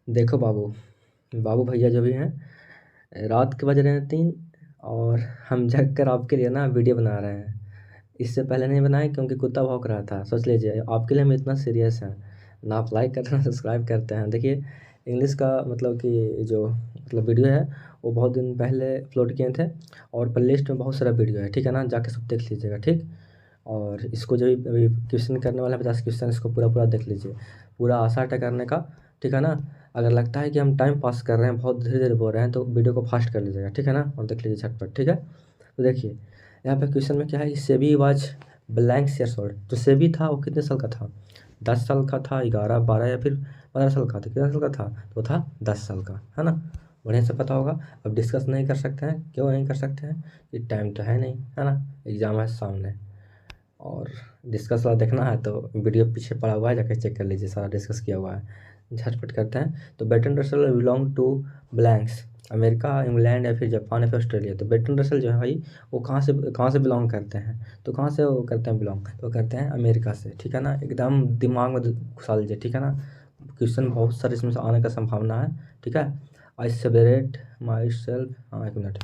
देखो बाबू, बाबू भैया जो भी हैं, रात के बज रहे हैं 3 और हम जग कर आपके लिए ना वीडियो बना रहे हैं। इससे पहले नहीं बनाए क्योंकि कुत्ता भौंक रहा था। सोच लीजिए आपके लिए हम इतना सीरियस हैं। ना आप लाइक करते हैं ना सब्सक्राइब करते हैं। देखिए, इंग्लिश का मतलब कि जो मतलब वीडियो है वो बहुत दिन पहले अपलोड किए थे और प्लेलिस्ट में बहुत सारा वीडियो है, ठीक है ना? जाके सब देख लीजिएगा, ठीक। और इसको जो भी अभी क्वेश्चन करने वाला है 50 क्वेश्चन, इसको पूरा पूरा देख लीजिए। पूरा आशा है करने का, ठीक है ना? अगर लगता है कि हम टाइम पास कर रहे हैं, बहुत धीरे धीरे बोल रहे हैं, तो वीडियो को फास्ट कर लीजिएगा, ठीक है ना? और देख लीजिए झटपट, ठीक है? तो देखिए, यहाँ पे क्वेश्चन में क्या है, SEBI was blank years old. जो सेबी था वो कितने साल का था? 10 साल का था, 11, 12 या फिर 15 साल का था? कितने साल का था? तो था 10 साल का, है ना? बढ़िया से पता होगा। अब डिस्कस नहीं कर सकते हैं, क्यों नहीं कर सकते हैं? कि टाइम तो है नहीं, है ना? एग्जाम है सामने। और डिस्कस वाला देखना है तो वीडियो पीछे पड़ा हुआ है, जाकर चेक कर लीजिए, सारा डिस्कस किया हुआ है। झटपट करते हैं। तो Bertrand Russell belong to blanks, America, England या फिर जापान या फिर ऑस्ट्रेलिया। तो बर्ट्रैंड रसल जो है भाई, वो कहाँ से बिलोंग करते हैं? तो कहाँ से वो करते हैं बिलोंग? तो करते हैं अमेरिका से, ठीक है ना? एकदम दिमाग में घुसा लीजिए, ठीक है ना? क्वेश्चन बहुत सारे इसमें से आने का संभावना है, ठीक है? आई सेलिब्रेट माई सेल्फ, हाँ एक minute.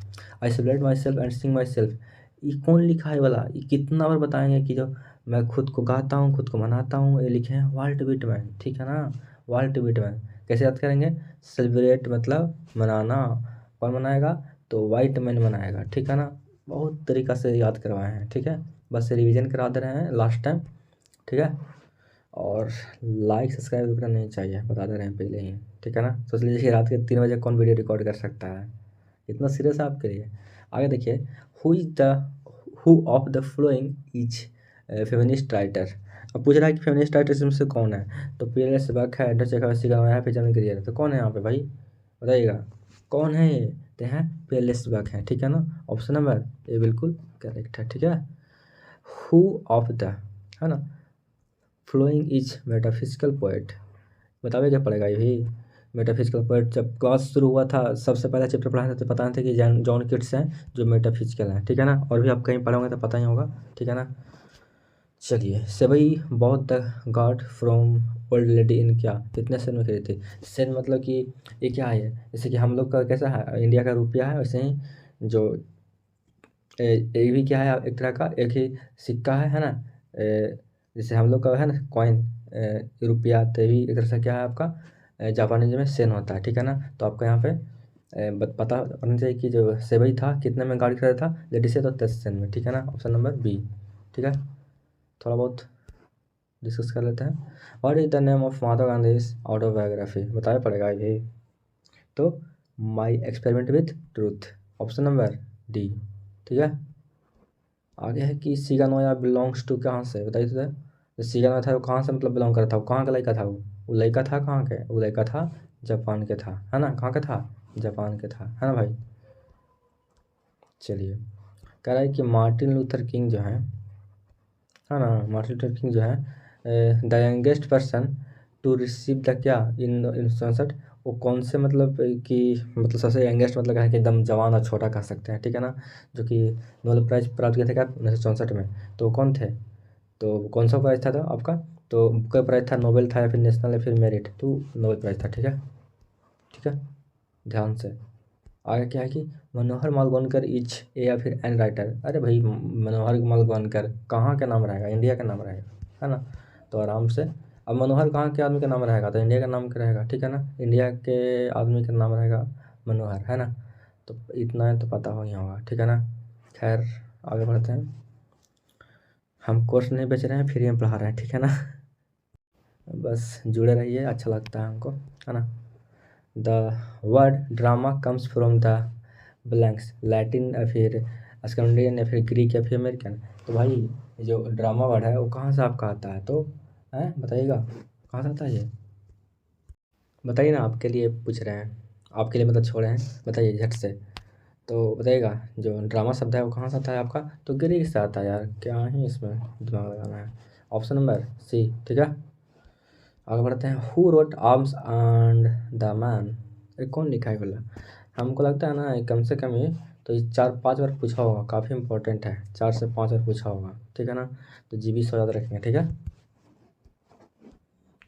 I celebrate my self and Singh my self, ये कौन लिखा है वाला? ये कितना बार बताएंगे कि जो मैं खुद को गाता हूँ, खुद को मनाता हूँ, ये लिखे हैं वाल्ट विटमैन, ठीक है ना? Walt Whitman. कैसे याद करेंगे? सेलिब्रेट मतलब मनाना, कौन मनाएगा? तो वाइट मैन मनाएगा, ठीक है ना? बहुत तरीका से याद करवाए हैं, ठीक है? बस रिवीजन करा दे रहे हैं लास्ट टाइम, ठीक है? और लाइक सब्सक्राइब करना नहीं चाहिए, बता दे रहे हैं पहले ही, ठीक है ना? सोच लीजिए कि रात के 3 बजे कौन वीडियो रिकॉर्ड कर सकता है? इतना सीरियस है आपके लिए। आगे देखिए, who is the who of the following is feminist writer. अब पूछ रहा है कि फेमिनिस्ट राइटर इसमें से कौन है? तो पीएल सेबक है, एंडर चेखोवस्की का है, फिर जन ग्रियर। तो कौन है यहाँ पे भाई? बताइएगा कौन है ये? तो हैं पीएल सेबक है, ठीक है ना? ऑप्शन नंबर ए बिल्कुल करेक्ट है, ठीक है? हु ऑफ द, है ना, फ्लोइंग इज मेटाफिजिकल पोएट। बतावे क्या पड़ेगा ये भी? मेटाफिजिकल पोएट जब क्लास शुरू हुआ था, सबसे पहला चैप्टर पढ़ा था तो पता नहीं था कि जॉन किट्स हैं जो मेटाफिजिकल हैं, ठीक है ना? और भी आप कहीं पढ़े होंगे तो पता ही होगा, ठीक है ना? चलिए, सेवई bought the god from old lady in क्या, कितने सेन में खरीदी थी? सेन मतलब कि ये क्या है? जैसे कि हम लोग का कैसा है, इंडिया का रुपया है, वैसे ही जो ये भी क्या है, एक तरह का एक ही सिक्का है ना? जैसे हम लोग का है ना कॉइन, रुपया, तो ये भी एक तरह से क्या है आपका, जापानीज में सेन होता है, ठीक है ना? तो आपका यहाँ पे पता होना चाहिए कि जो सेवई था कितने में गाड़ी खरीदा था लेडीज से, तो 10 सेन में, ठीक है ना? ऑप्शन नंबर बी, ठीक है? थोड़ा बहुत डिस्कस कर लेते हैं। What is the name of Mahatma Gandhi autobiography? बताया पड़ेगा ये। तो my experiment with truth, option number D, ठीक है? आगे है कि सिगानोया बिलोंग्स टू, कहाँ से बताइए तो? जो सिगानोया था वो कहाँ से मतलब बिलोंग करता था? वो कहाँ का लड़का था? वो लड़का था कहाँ के? वो लड़का था जापान के था, है ना? कहाँ का था? जापान के था, है ना भाई? चलिए, कह रहा है कि मार्टिन लूथर किंग जो है ना, मार्टिन लूथर किंग जो है the youngest person to receive the क्या इन 1967, वो कौन से मतलब कि मतलब सबसे यंगेस्ट मतलब है कि एकदम जवान और छोटा कह सकते हैं, ठीक है ना? जो कि नोबेल प्राइज प्राप्त किए थे क्या 1964 में? तो कौन थे? तो कौन सा प्राइज था तो आपका? तो बुकर प्राइज था, नोबेल था, या फिर नेशनल, या फिर मेरिट? तो नोबेल प्राइज था, ठीक है? ठीक है, ध्यान से। आगे क्या है कि मनोहर मालवणकर इज ए या फिर एन राइटर। अरे भाई, मनोहर मालवणकर कहाँ का नाम रहेगा? इंडिया का नाम रहेगा, है ना? तो आराम से। अब मनोहर कहाँ के आदमी का नाम रहेगा? तो इंडिया का नाम का रहेगा, ठीक है ना? इंडिया के आदमी का नाम रहेगा मनोहर, है ना? तो इतना है तो पता हो ही होगा, ठीक है ना? खैर, आगे बढ़ते हैं। हम कोर्स नहीं बेच रहे हैं, फ्री में पढ़ा रहे हैं, ठीक है ना? बस जुड़े रहिए, अच्छा लगता है हमको, है ना? The word drama comes from the blanks, Latin या फिर स्कैंडिनेवियन या फिर ग्रीक या फिर अमेरिकन। तो भाई, ये जो ड्रामा वर्ड है वो कहाँ से आपका आता है? तो है बताइएगा, कहाँ से आता है ये? बताइए ना, आपके लिए पूछ रहे हैं, आपके लिए मतलब छोड़े हैं, बताइए झट से। तो बताइएगा, जो ड्रामा शब्द है वो कहाँ से आता है आपका? तो ग्रीक से आता है यार, क्या ही इसमें दिमाग लगाना है। ऑप्शन नंबर सी, ठीक है? आगे बढ़ते हैं। Who wrote arms and the man, ये कौन लिखा है बोला? हमको लगता है ना कम से कम ये तो ये 4-5 बार पूछा होगा, काफ़ी इंपॉर्टेंट है, 4 से 5 बार पूछा होगा, ठीक है ना? तो जीबी सौ याद रखेंगे, ठीक है?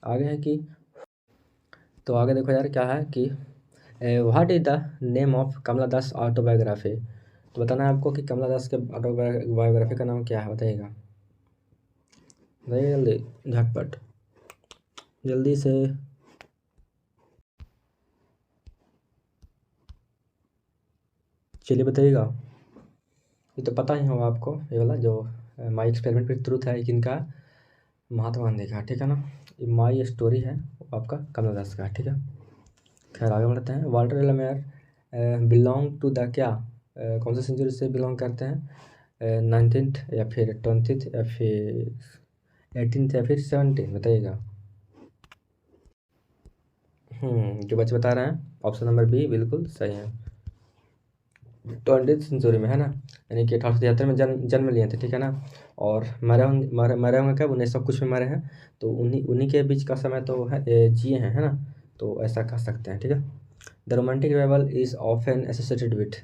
आगे है कि तो आगे देखो यार क्या है कि what is the name of Kamala Das autobiography. तो बताना है आपको कि कमला दास के ऑटोबायोग्राफी का नाम क्या है, बताइएगा। बताइए जल्दी, झटपट, जल्दी से। चलिए बताइएगा। ये तो पता ही होगा आपको, ये वाला जो माई एक्सपेरिमेंट विद ट्रूथ है, किनका, महात्मा गांधी का, ठीक है ना। ये माई स्टोरी है आपका कमला दास का, ठीक है। खैर आगे बढ़ते हैं। वाल्टर एलमेयर बिलोंग टू द क्या, कौन से सेंचुरी से बिलोंग करते हैं, 19th या फिर 20th या फिर 18th या फिर 17, बताइएगा। जो बच्चे बता रहे हैं ऑप्शन नंबर बी बिल्कुल सही है, 20th सेंचुरी में, है ना। यानी कि 1873 में जन्म जन्म लिए थे, ठीक है ना। और मरे होंगे कब, 1900 कुछ में मरे हैं। तो उन्हीं उन्हीं के बीच का समय तो है, जिए हैं, है ना। तो ऐसा कह सकते हैं, ठीक है। The romantic revival is often associated with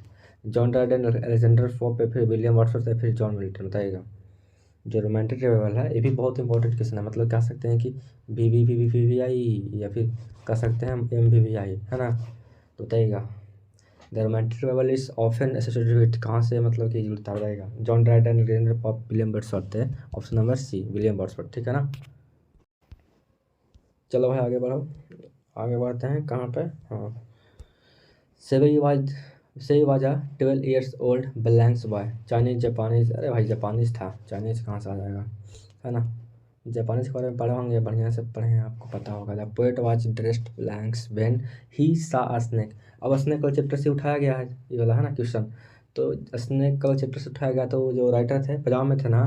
John Dryden, Alexander pope या फिर विलियम वर्ड्सवर्थ या फिर जॉन मिल्टन, बताइएगा। जो रोमांटिक रिवाइवल है ये भी बहुत इंपॉर्टेंट क्वेश्चन है, मतलब कह सकते हैं कि VVVVVI या फिर कह सकते हैं MVVI, है ना। तो बताइएगा the romantic revival is often associated with, कहाँ से मतलब कि जुड़ता है, बताइएगा। John Dryden, Alexander Pope, William Wordsworth है, option number C William Wordsworth, ठीक है ना। चलो भाई आगे बढ़ो, आगे बढ़ते हैं कहाँ पे, हाँ। सेवी वाज सेवी was a 12 years old blanks boy, Chinese Japanese, अरे भाई जापानीज था, चाइनीज कहाँ से आ जाएगा, है ना। जापानीज के बारे में पढ़े होंगे, बढ़िया से पढ़े हैं, आपको पता होगा। The poet was dressed blanks when he सा अ स्नेक। अब स्नेक वाले चैप्टर से उठाया गया है ये वाला, है ना क्वेश्चन। तो स्नेक वाले चैप्टर से उठाया गया, तो जो राइटर थे पजामा में थे ना,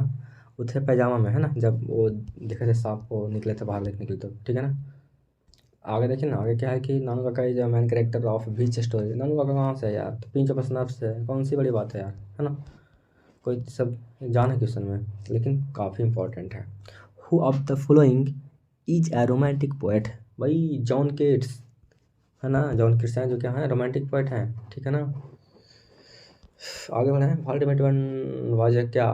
वो थे पैजामा में, है ना, जब वो देखे थे सांप को निकले थे बाहर देखने के लिए, तो ठीक है ना। आगे देखिए ना, आगे क्या है कि Nanu Kaka is a main character of which story. Nanu Kaka कहाँ से है यार, तो पिंच ऑफ स्नैप से है, कौन सी बड़ी बात है यार, है ना। कोई सब जान है क्वेश्चन में, लेकिन काफ़ी इंपॉर्टेंट है। Who of the following is a romantic poet, भाई जॉन केट्स, है ना। जॉन केट्स हैं जो क्या है, रोमांटिक पोएट हैं, ठीक है ना। आगे बढ़े हैं। वाल्ट व्हिटमैन वाज क्या,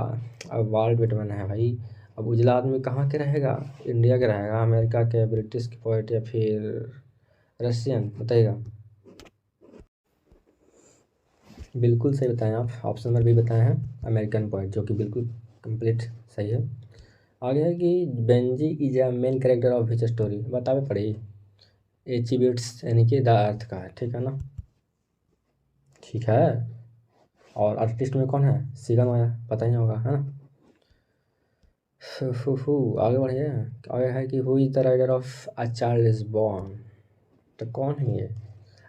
अब वाल्ट व्हिटमैन है भाई। अब उजला आदमी कहाँ के रहेगा, इंडिया के रहेगा, अमेरिका के, ब्रिटिश के पोएट या फिर रशियन, बताइएगा। बिल्कुल सही बताएं आप, ऑप्शन नंबर बी बताए हैं अमेरिकन पोएट, जो कि बिल्कुल कंप्लीट सही है। आगे है कि Benji is a main character of which story, बतावे पढ़ी। एचिबिट्स यानी कि द अर्थ का है, ठीक है ना। ठीक है। और आर्टिस्ट में कौन है, सीगा माया, पता ही होगा, है ना। आगे बढ़िए। आगे है कि who is the rider of a child is born, तो कौन है ये।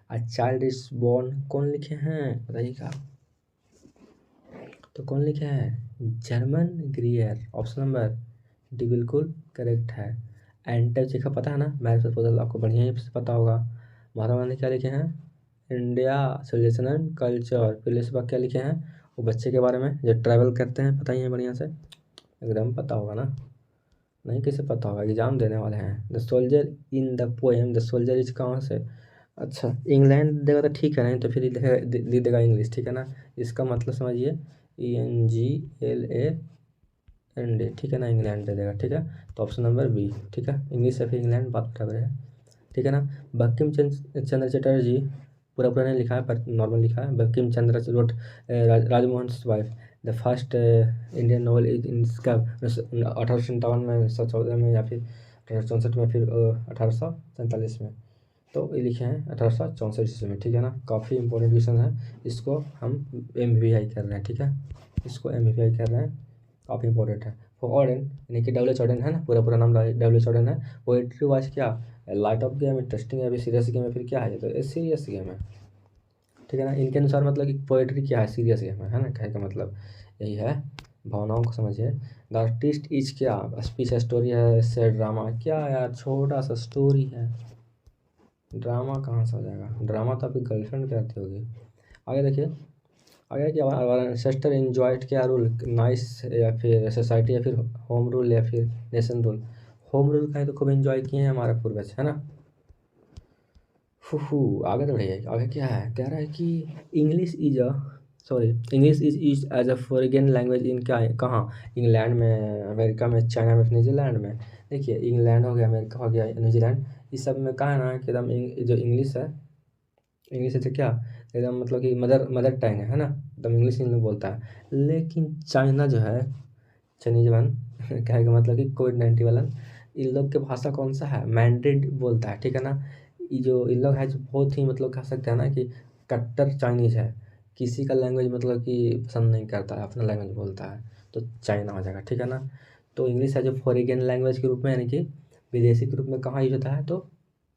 अ चाइल्ड इज बोर्न कौन लिखे हैं, बताइएगा। तो कौन लिखे हैं, जर्मन ग्रियर, ऑप्शन नंबर डी बिल्कुल करेक्ट है। एंटर चेखा पता है ना, मैथ प्रपोजल आपको बढ़िया ही से पता होगा। महात्मा गांधी क्या लिखे हैं, इंडिया सिविलाइजेशन एंड कल्चर। फिर इसके बाद क्या लिखे हैं, वो बच्चे के बारे में जो ट्रैवल करते हैं, पता ही है बढ़िया से, एकदम पता होगा ना। नहीं कैसे पता होगा, एग्जाम देने वाले हैं। The soldier in the poem, the soldier is कहाँ से, अच्छा इंग्लैंड देगा तो ठीक है, नहीं तो फिर ये दे देगा इंग्लिश, ठीक है ना। इसका मतलब समझिए ENGLAND, ठीक है ना, इंग्लैंड दे देगा, ठीक है। तो ऑप्शन नंबर बी, ठीक है, इंग्लिश या फिर इंग्लैंड बात बराबर है, ठीक है ना। बंकिम चंद्र चटर्जी, पूरा पूरा नहीं लिखा है पर नॉर्मल लिखा है। Bankim Chandra wrote Rajmohan wife the first Indian novel in इसका 1857 में, 1914 में, या फिर 1864 में, फिर 1847 में। तो ये लिखे हैं 1864 ईस्वी में, ठीक है ना। काफ़ी इंपॉर्टेंट क्वेश्चन है, इसको हम MVI कर रहे हैं, ठीक है। इसको MVI कर रहे हैं, काफ़ी इंपॉर्टेंट है। फॉर ऑर्डन यानी कि WH ऑर्डन है ना, पूरा पूरा नाम WH ऑर्डन है। पोएट्री वाज क्या, लाइट ऑफ गेम, इंटरेस्टिंग है, अभी सीरियस गेम है, फिर क्या है ये, तो ये सीरियस गेम है, ठीक है ना। इनके अनुसार मतलब कि पोएट्री क्या है, सीरियस गेम है ना, कहने का मतलब यही है। भावनाओं को समझिए। द आर्टिस्ट इज क्या, स्पीच स्टोरी है, से ड्रामा, क्या यार छोटा सा स्टोरी है, ड्रामा कहाँ से हो जाएगा, ड्रामा तो आपकी गर्लफ्रेंड करती होगी। आगे देखिए, आगे क्या, हमारा एंसेस्टर इंजॉयड क्या रूल, नाइस या फिर सोसाइटी या फिर होम रूल या फिर नेशन रूल। होम रूल का है तो खूब एंजॉय किए हैं हमारे पूर्वज, है ना। आगे तो बढ़िए, आगे क्या है, कह रहा है कि English is a sorry English is use as a foreign language in क्या है, कहाँ, इंग्लैंड में, अमेरिका में, चाइना में, न्यूजीलैंड में। देखिए इंग्लैंड हो गया, अमेरिका हो गया, न्यूजीलैंड, इस सब में कहा है ना कि एकदम जो इंग्लिश है, इंग्लिश से क्या एकदम मतलब कि मदर टंग है ना, एकदम इंग्लिश इन लोग बोलता है। लेकिन चाइना जो है, चाइनीज वन क्या है कि मतलब कि कोविड-19 वाला, इन लोग के भाषा कौन सा है, मैंड्रिन बोलता है, ठीक है ना। ये जो इन लोग है जो बहुत ही मतलब कह सकते हैं ना कि कट्टर चाइनीज है, किसी का लैंग्वेज मतलब कि पसंद नहीं करता है, अपना लैंग्वेज बोलता है, तो चाइना हो जाएगा, ठीक है ना। तो इंग्लिश है जो फॉरेन लैंग्वेज के रूप में यानी कि विदेशी के रूप में कहाँ यूज होता है, तो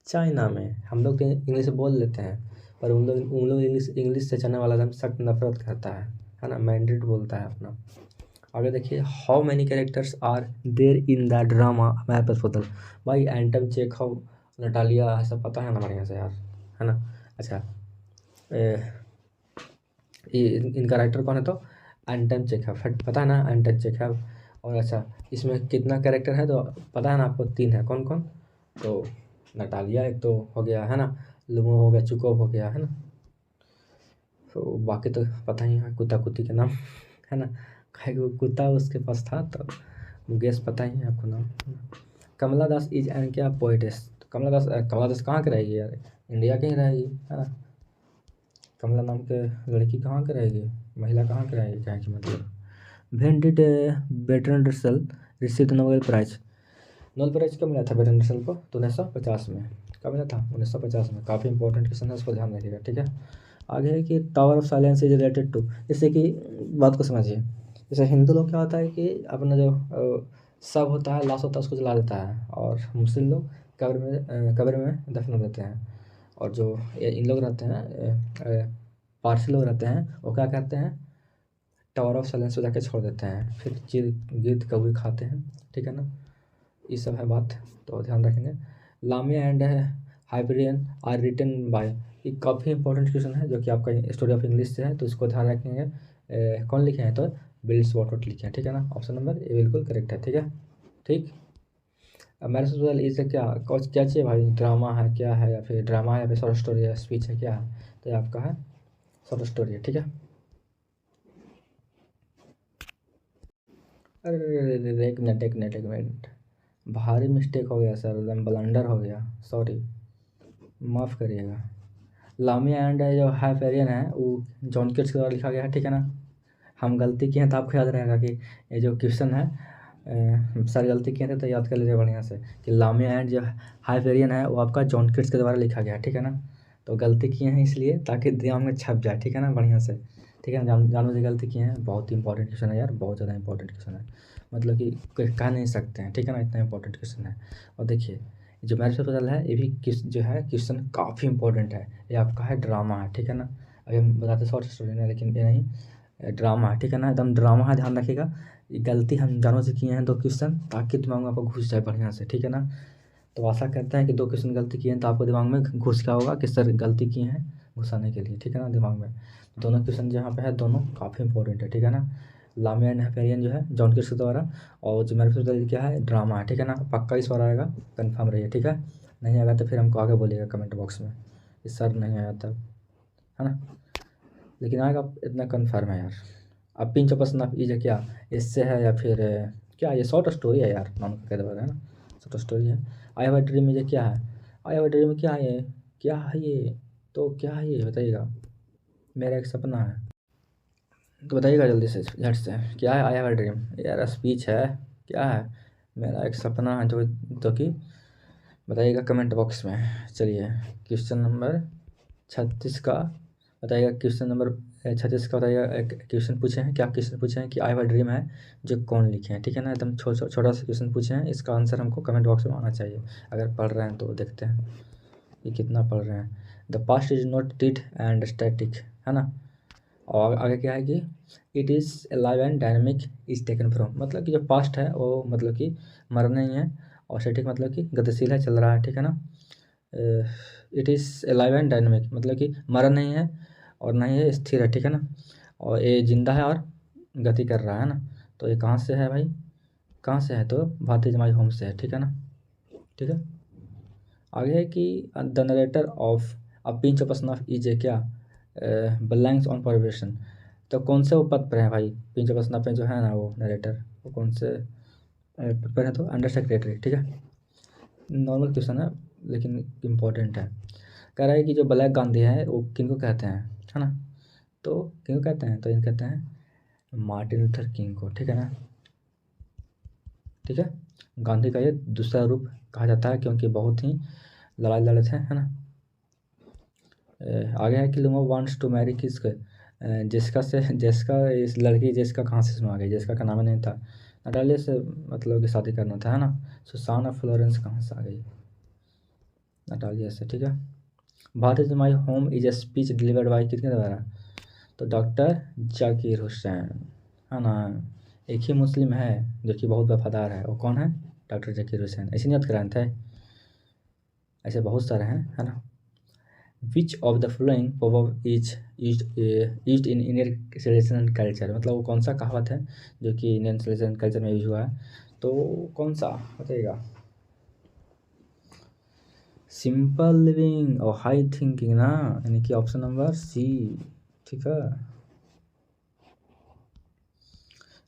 चाइना में। हम लोग तो इंग्लिश बोल लेते हैं, पर उन लोग इंग्लिश इंग्लिश से चाइना वाला एकदम सख्त नफरत करता है ना, मैंड्रिन बोलता है अपना। आगे देखिए, how many characters are there in the drama मैपस पुतल। भाई एंटम चेखव, नटालिया, सब पता है ना बढ़िया से यार, है ना। अच्छा, इनका राइटर कौन है, तो एंटम चेखव, पता है ना, एंटम चेखव। और अच्छा, इसमें कितना कैरेक्टर है तो पता है ना आपको, 3 है, कौन कौन, तो नटालिया एक तो हो गया है ना, लुमो हो गया, चुकोव हो गया है ना, तो बाकी तो पता ही है, कुत्ता कुत्ती के नाम है ना, काहे कि वो कुत्ता उसके पास था, तो गेस पता ही है आपको नाम। कमला दास इज एंड क्या पोइटेस, कमला दास कहाँ की रहेगी यार, इंडिया की ही रहेगी, है ना। कमला नाम के लड़की कहाँ की रहेगी, महिला कहाँ की रहेगी, क्या कि मतलब। When did Bertrand Russell receive the Nobel prize. Nobel prize कब मिला था बेर्ट्रैंड रसेल को, तो 1950 में। कब मिला था, 1950 में। काफ़ी इंपॉर्टेंट क्वेश्चन है, उसको ध्यान रखिएगा, ठीक है। आगे है कि tower of silence is related to, जैसे कि बात को समझिए, जैसे हिंदू लोग क्या होता है कि अपना जो शव होता है, लाश होता है, उसको जला देता है, और मुस्लिम लोग कब्र में दफन देते हैं। और जो इन लोग रहते हैं, पारसी लोग रहते हैं, वो क्या करते हैं, टावर ऑफ साइलेंस को जाके छोड़ देते हैं, फिर गिद्ध कौवे खाते हैं, ठीक है ना। ये सब है बात, तो ध्यान रखेंगे। लामिया एंड हाइबेरियन आर रिटन बाय, ये काफ़ी इंपॉर्टेंट क्वेश्चन है जो कि आपका स्टोरी ऑफ इंग्लिश से है, तो इसको ध्यान रखेंगे। कौन लिखे हैं, तो बिल्स वॉटवुड लिखे हैं, ठीक है ना। ऑप्शन नंबर ए बिल्कुल करेक्ट है, ठीक है। ठीक, अब मेरे से इसे क्या क्या चाहिए भाई, ड्रामा है क्या है, या फिर ड्रामा है, या फिर शॉर्ट स्टोरी है, स्पीच है, क्या है, तो ये आपका है शॉर्ट स्टोरी है, ठीक है। अरे एक मिनट, भारी मिस्टेक हो गया सर, एकदम ब्लंडर हो गया, सॉरी, माफ़ करिएगा। लामिया एंड जो हाइपेरियन है वो जॉन किट्स के द्वारा लिखा गया है, ठीक है ना। हम गलती किए हैं तो आपको याद रहेगा कि ये जो क्वेश्चन है, सारी गलती किए थे तो याद कर लीजिए बढ़िया से, कि लामिया एंड जो हाइपेरियन है वो आपका जॉन किट्स के द्वारा लिखा गया है, ठीक है ना। तो गलती किए हैं इसलिए ताकि दिमाग में छप जाए, ठीक है ना, बढ़िया से, ठीक है ना। जानवर से गलती किए हैं, बहुत ही इंपॉर्टेंट क्वेश्चन है यार, बहुत ज़्यादा इंपॉर्टेंट क्वेश्चन है, मतलब कि कोई कह नहीं सकते हैं, ठीक है ना, इतना इंपॉर्टेंट क्वेश्चन है। और देखिए, जो मैरिज प्रपोजल है, ये भी जो है क्वेश्चन काफ़ी इंपॉर्टेंट है, ये आपका है ड्रामा है, ठीक है ना। अभी हम बताते शॉर्ट स्टोरी है, लेकिन ये नहीं, ड्रामा है, ठीक है ना, एकदम ड्रामा है, ध्यान रखिएगा। ये गलती हम जानों से किए हैं 2 क्वेश्चन, ताकि दिमाग में आपको घुस जाए बढ़िया से, ठीक है ना। तो आशा करते हैं कि 2 क्वेश्चन गलती किए हैं तो आपको दिमाग में घुस गया होगा कि सर गलती किए हैं, घुसाने के लिए, ठीक है ना, दिमाग में। दोनों क्वेश्चन जहाँ पे है, दोनों काफ़ी इंपॉर्टेंट है, ठीक है ना। लामिया एंड हाइपेरियन जो है जॉन किट्स के द्वारा, और जो मैरिज प्रपोजल क्या है, ड्रामा है, ठीक है ना। पक्का इस बार आएगा, कन्फर्म रहिए, ठीक है। नहीं आएगा तो फिर हमको आगे बोलिएगा कमेंट बॉक्स में, इस सर नहीं आया तब, है ना। लेकिन आएगा इतना कन्फर्म है यार। अब पिंच ऑफ स्नफ ये क्या, इससे है या फिर क्या, ये शॉर्ट स्टोरी है यार, नाम का कह दे है ना, शॉर्ट स्टोरी है। आई हैव अ ड्रीम ये क्या है, आई हैव अ ड्रीम क्या है ये, क्या है ये, तो क्या है ये बताइएगा, मेरा एक सपना है, तो बताइएगा जल्दी से झट से, क्या है आई हैव अ ड्रीम, यार स्पीच है, क्या है, मेरा एक सपना है, जो तो कि बताइएगा कमेंट बॉक्स में। चलिए, क्वेश्चन नंबर 36 का बताइएगा, क्वेश्चन नंबर 36 का बताइएगा। एक क्वेश्चन पूछे हैं, क्या क्वेश्चन पूछे हैं कि आई हैव अ ड्रीम है जो कौन लिखे हैं, ठीक है ना, एकदम छोटा सा क्वेश्चन पूछे हैं, इसका आंसर हमको कमेंट बॉक्स में आना चाहिए। अगर पढ़ रहे हैं तो देखते हैं कि कितना पढ़ रहे हैं। The past is not dead and static, है ना। और आगे क्या है कि it is alive and dynamic is taken from, मतलब कि जो पास्ट है वो मतलब कि मर नहीं है, और स्टैटिक मतलब कि गतिशील है, चल रहा है, ठीक है ना। It is alive and dynamic मतलब कि मरा नहीं है और ना ही ये स्थिर है, ठीक है ना। और ये जिंदा है और गति कर रहा है ना। तो ये कहाँ से है भाई, कहाँ से है, तो भारतीय जमाई होम से है, ठीक है ना। ठीक है, आगे है कि the narrator of a pinch of snuff is a क्या, ब्लैंक्स ऑन प्रोबेशन, तो कौन से वो पद पर है भाई, पिंच ऑफ स्नफ में जो है ना वो नरेटर, वो कौन से पद पर है, तो अंडर सेक्रेटरी, ठीक है। नॉर्मल क्वेश्चन है, लेकिन इम्पोर्टेंट है। कह रहा है कि जो ब्लैक गांधी है वो किनको कहते हैं, है ना। तो किनको कहते हैं, तो इनको कहते हैं मार्टिन लूथर किंग को, ठीक है ना। ठीक है, गांधी का ये दूसरा रूप कहा जाता है क्योंकि बहुत ही लड़ाई लड़े थे, है ना। आगे है कि लुमा वांट्स टू मैरी किसके, जेसिका, इस लड़की जेसिका कहाँ से सुना गई, जेसिका का नाम नहीं था, नटालिया से मतलब कि शादी करना था, है ना। सुसाना फ्लोरेंस कहाँ से आ गई, नटालिया से, ठीक है। Bharat is my home is a speech delivered by किसके द्वारा, तो डॉक्टर जाकिर हुसैन, है ना। एक ही मुस्लिम है जो कि बहुत वफादार है, वो कौन है, डॉक्टर जाकिर हुसैन। ऐसे नहीं याद कराए थे, ऐसे बहुत सारे हैं, है ना। Which of the following proverb is used in Indian civilization culture, मतलब वो कौन सा कहावत है जो कि इंडियन सिविलाइजेशन कल्चर में यूज हुआ है, तो कौन सा बताइएगा। सिंपल लिविंग और हाई थिंकिंग ना, यानी कि ऑप्शन नंबर सी, ठीक है।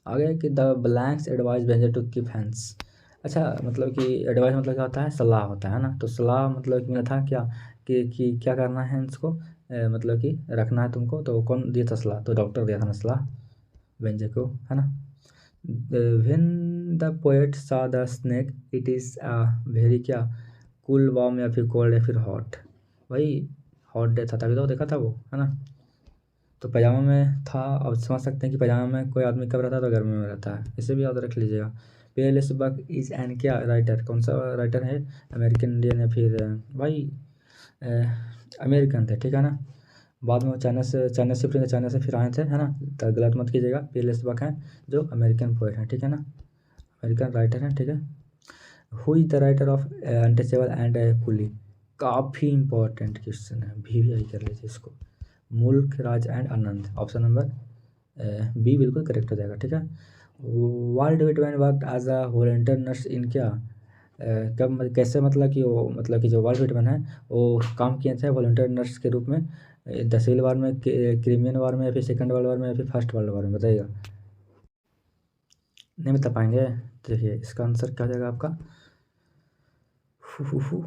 आगे कि द ब्लैंक्स एडवाइस वेंजर टू कीप हैंड्स, अच्छा मतलब कि एडवाइस मतलब क्या होता है, सलाह होता है ना। तो सलाह मतलब कि मिला था क्या कि क्या करना है इसको, मतलब कि रखना है तुमको, तो कौन दिया था सलाह, तो डॉक्टर दिया था ना सलाह वेंजर को, है ना। व्हेन द पोएट सा the snake it is very क्या कूल वार्म या फिर कोल्ड या फिर हॉट, भाई हॉट डे था तभी तो देखा था वो, है ना। तो पजामा में था, अब समझ सकते हैं कि पजामा में कोई आदमी कब रहता है, तो गर्मी में रहता है, इसे भी याद रख लीजिएगा। पीएलएस बक इज एन क्या राइटर, कौन सा राइटर है, अमेरिकन इंडियन या फिर भाई अमेरिकन थे, ठीक है ना। बाद में वो चाइना से फिर आए थे, है ना। तो गलत मत कीजिएगा, पीएलएस बक हैं जो अमेरिकन पोएट हैं, ठीक है ना, अमेरिकन राइटर हैं, ठीक है। Who is the writer of untouchable and coolie, काफ़ी इंपॉर्टेंट क्वेश्चन है, भी आई कर लीजिए इसको। Mulk Raj and Anand, option number B बिल्कुल करेक्ट हो जाएगा, ठीक है। Walt Whitman work as a volunteer nurse in क्या, कब कैसे, मतलब कि वो मतलब कि जो वर्ल्ड विटमैन है वो काम किए थे वॉलंटियर नर्स के रूप में, द सिविल वार में, क्रीमियन वार में, या फिर सेकंड वर्ल्ड वार में, या फिर फर्स्ट वर्ल्ड वार में, बताइएगा। नहीं बता पाएंगे, देखिए इसका आंसर क्या हो जाएगा आपका,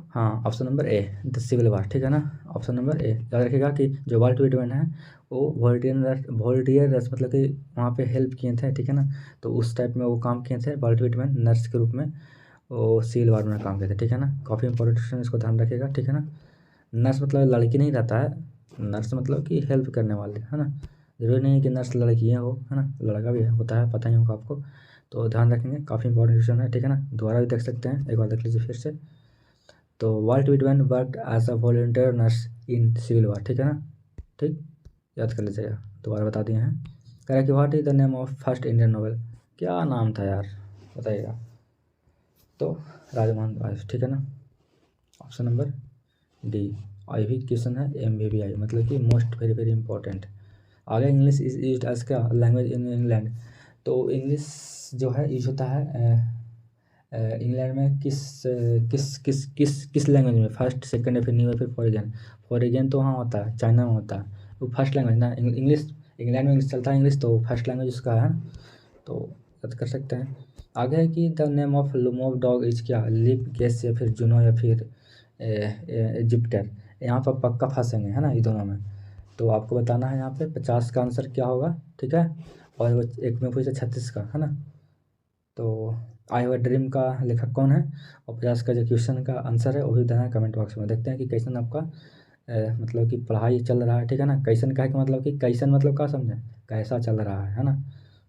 हाँ option number A the civil war, ठीक है ना। ऑप्शन नंबर ए याद रखिएगा कि जो वर्ल्ड विटमैन है वो वॉलंटियर्स मतलब कि वहाँ पे हेल्प किए थे, ठीक है ना। तो उस टाइप में वो काम किए थे वर्ल्ड विटमैन नर्स के रूप में, वो सिविल वार में काम किए थे, ठीक है ना। काफ़ी इंपॉर्टेंट क्वेश्चन, इसको ध्यान रखिएगा, ठीक है ना। नर्स मतलब लड़की नहीं रहता है, नर्स मतलब कि हेल्प करने वाले, है ना। जरूरी नहीं है कि नर्स लड़कियाँ हो, है ना, लड़का भी होता है, पता ही होगा आपको। तो ध्यान रखेंगे, काफ़ी इंपॉर्टेंट क्वेश्चन है, ठीक है ना। दोबारा भी देख सकते हैं, एक बार देख लीजिए फिर से। तो Walt Whitman worked as a volunteer nurse in civil war, ठीक है ना, ठीक, याद कर लीजिएगा, दोबारा बता दिए हैं। कह रहा है कि what is the name of first Indian novel, क्या नाम था यार, बताइएगा। तो राजमोहन राय, ठीक है ना, ऑप्शन नंबर डी। आई भी क्वेश्चन है, एम वी भी आई मतलब कि मोस्ट वेरी वेरी इंपॉर्टेंट। आगे इंग्लिश इज यूज एज क्या लैंग्वेज इन इंग्लैंड, तो इंग्लिश जो है यूज होता है इंग्लैंड में किस लैंग्वेज में, फर्स्ट सेकंड या फिर न्यू या फिर फॉरेन। फॉरेन तो वहाँ होता है, चाइना में होता है, वो फर्स्ट लैंग्वेज ना, इंग्लिश इंग्लैंड में इंग्लिश चलता है, इंग्लिश तो फर्स्ट लैंग्वेज उसका है, तो याद कर सकते हैं। आगे है कि the name of Lomov dog is क्या, लिप गेस या फिर जुनो या फिर जिप्टर, यहाँ पर पक्का फंसेंगे, है ना, ये दोनों में। तो आपको बताना है यहाँ पे 50 का आंसर क्या होगा, ठीक है। और वो एक में पूछे 36 का, है ना। तो आई हैव अ ड्रीम का लेखक कौन है, और 50 का जो क्वेश्चन का आंसर है वो भी देना है कमेंट बॉक्स में। देखते हैं कि कैसन आपका मतलब कि पढ़ाई चल रहा है, ठीक है ना। कैसन का है कि मतलब कि कैसन मतलब क्या समझे, कैसा चल रहा है ना।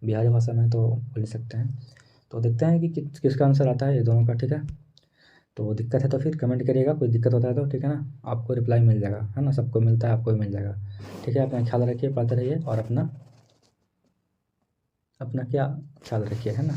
बिहारी भाषा में तो बोल सकते हैं। तो देखते हैं कि किसका आंसर आता है ये दोनों का, ठीक है। तो दिक्कत है तो फिर कमेंट करिएगा, कोई दिक्कत होता है तो, ठीक है ना, आपको रिप्लाई मिल जाएगा, है ना, सबको मिलता है, आपको भी मिल जाएगा, ठीक है। अपना ख्याल रखिए, पढ़ते रहिए, और अपना अपना क्या ख्याल रखिए, है ना।